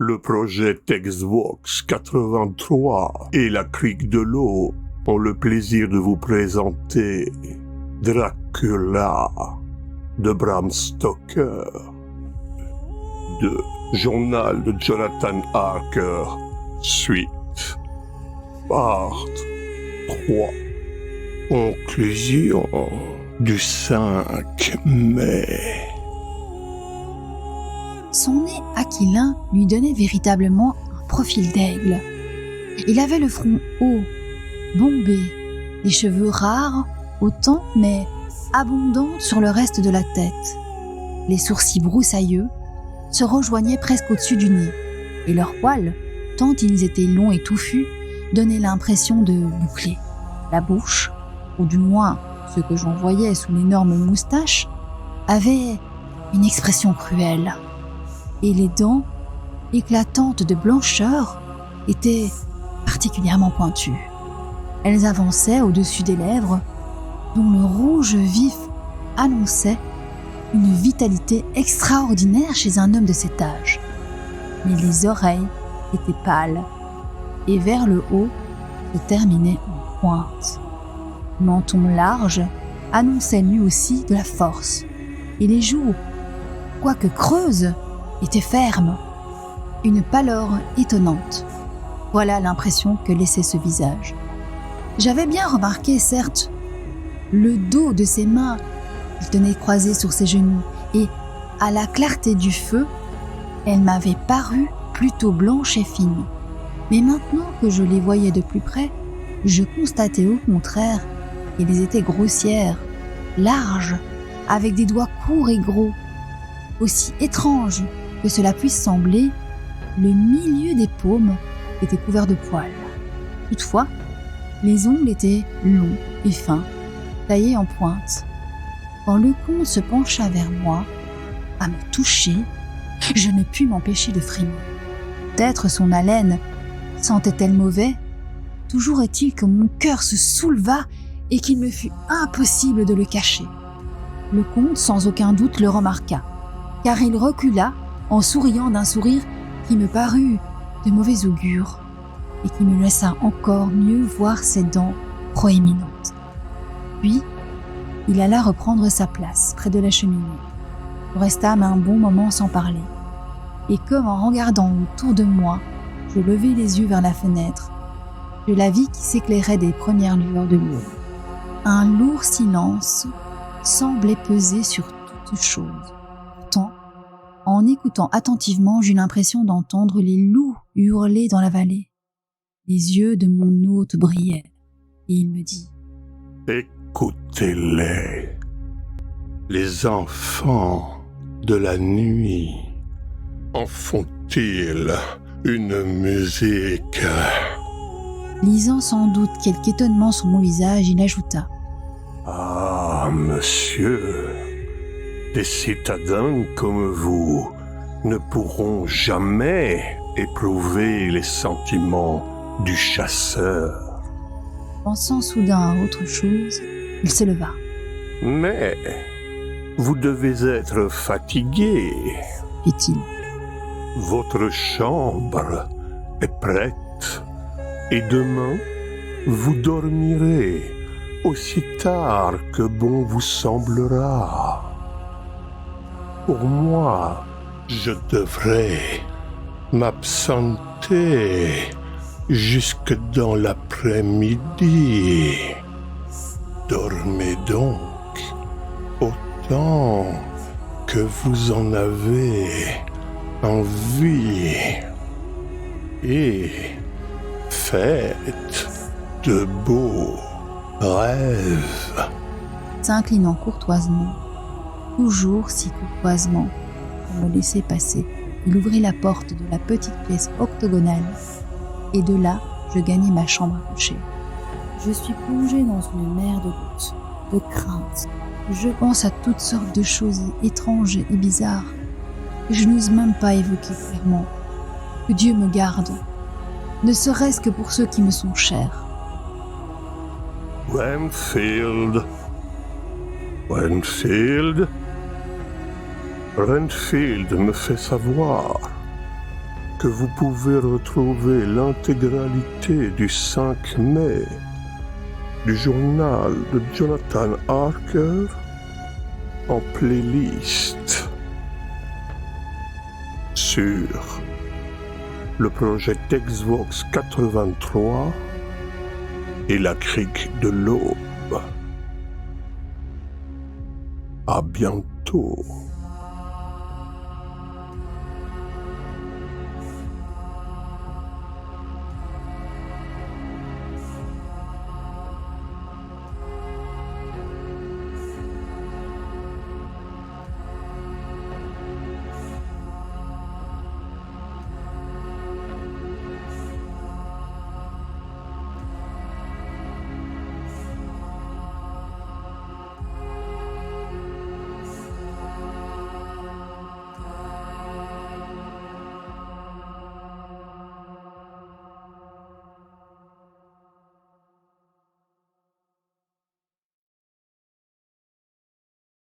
Le projet Textvox 83 et la Crique de l'eau ont le plaisir de vous présenter Dracula de Bram Stoker, de Journal de Jonathan Harker, suite, part 3, conclusion du 5 mai. Son nez aquilin lui donnait véritablement un profil d'aigle. Il avait le front haut, bombé, les cheveux rares, autant mais abondants sur le reste de la tête. Les sourcils broussailleux se rejoignaient presque au-dessus du nez, et leurs poils, tant ils étaient longs et touffus, donnaient l'impression de boucler. La bouche, ou du moins ce que j'en voyais sous l'énorme moustache, avait une expression cruelle. Et les dents, éclatantes de blancheur, étaient particulièrement pointues. Elles avançaient au-dessus des lèvres, dont le rouge vif annonçait une vitalité extraordinaire chez un homme de cet âge. Mais les oreilles étaient pâles, et vers le haut se terminaient en pointe. Le menton large annonçait lui aussi de la force, et les joues, quoique creuses, était ferme, une pâleur étonnante. Voilà l'impression que laissait ce visage. J'avais bien remarqué, certes, le dos de ses mains qu'il tenait croisées sur ses genoux, et à la clarté du feu, elle m'avait paru plutôt blanche et fine. Mais maintenant que je les voyais de plus près, je constatais au contraire qu'elles étaient grossières, larges, avec des doigts courts et gros. Aussi étrange que cela puisse sembler, le milieu des paumes était couvert de poils. Toutefois, les ongles étaient longs et fins, taillés en pointe. Quand le comte se pencha vers moi, à me toucher, je ne pus m'empêcher de frémir. Peut-être son haleine sentait-elle mauvais. Toujours est-il que mon cœur se souleva et qu'il me fut impossible de le cacher. Le comte, sans aucun doute, le remarqua, car il recula en souriant d'un sourire qui me parut de mauvais augure et qui me laissa encore mieux voir ses dents proéminentes. Puis, il alla reprendre sa place près de la cheminée. Nous restâmes un bon moment sans parler, et comme en regardant autour de moi, je levai les yeux vers la fenêtre, je la vis qui s'éclairait des premières lueurs de lune. Un lourd silence semblait peser sur toute chose. Pourtant, en écoutant attentivement, j'eus l'impression d'entendre les loups hurler dans la vallée. Les yeux de mon hôte brillaient, et il me dit : « Écoutez-les, les enfants de la nuit, en font-ils une musique ?» Lisant sans doute quelque étonnement sur mon visage, il ajouta : « Ah, monsieur, des citadins comme vous ne pourront jamais éprouver les sentiments du chasseur. » Pensant soudain à autre chose, il se leva. « Mais vous devez être fatigué, fit-il. Votre chambre est prête, et demain vous dormirez aussi tard que bon vous semblera. Pour moi, je devrais m'absenter jusque dans l'après-midi. Dormez donc autant que vous en avez envie et faites de beaux rêves. » S'inclinant courtoisement, toujours si courtoisement, pour me laisser passer, il ouvrit la porte de la petite pièce octogonale, et de là, je gagnai ma chambre à coucher. Je suis plongée dans une mer de doute, de crainte. Je pense à toutes sortes de choses étranges et bizarres, que je n'ose même pas évoquer clairement. Que Dieu me garde, ne serait-ce que pour ceux qui me sont chers. Renfield, Renfield me fait savoir que vous pouvez retrouver l'intégralité du 5 mai du journal de Jonathan Harker en playlist sur le projet Texvox 83 et la crique de l'Aube. À bientôt.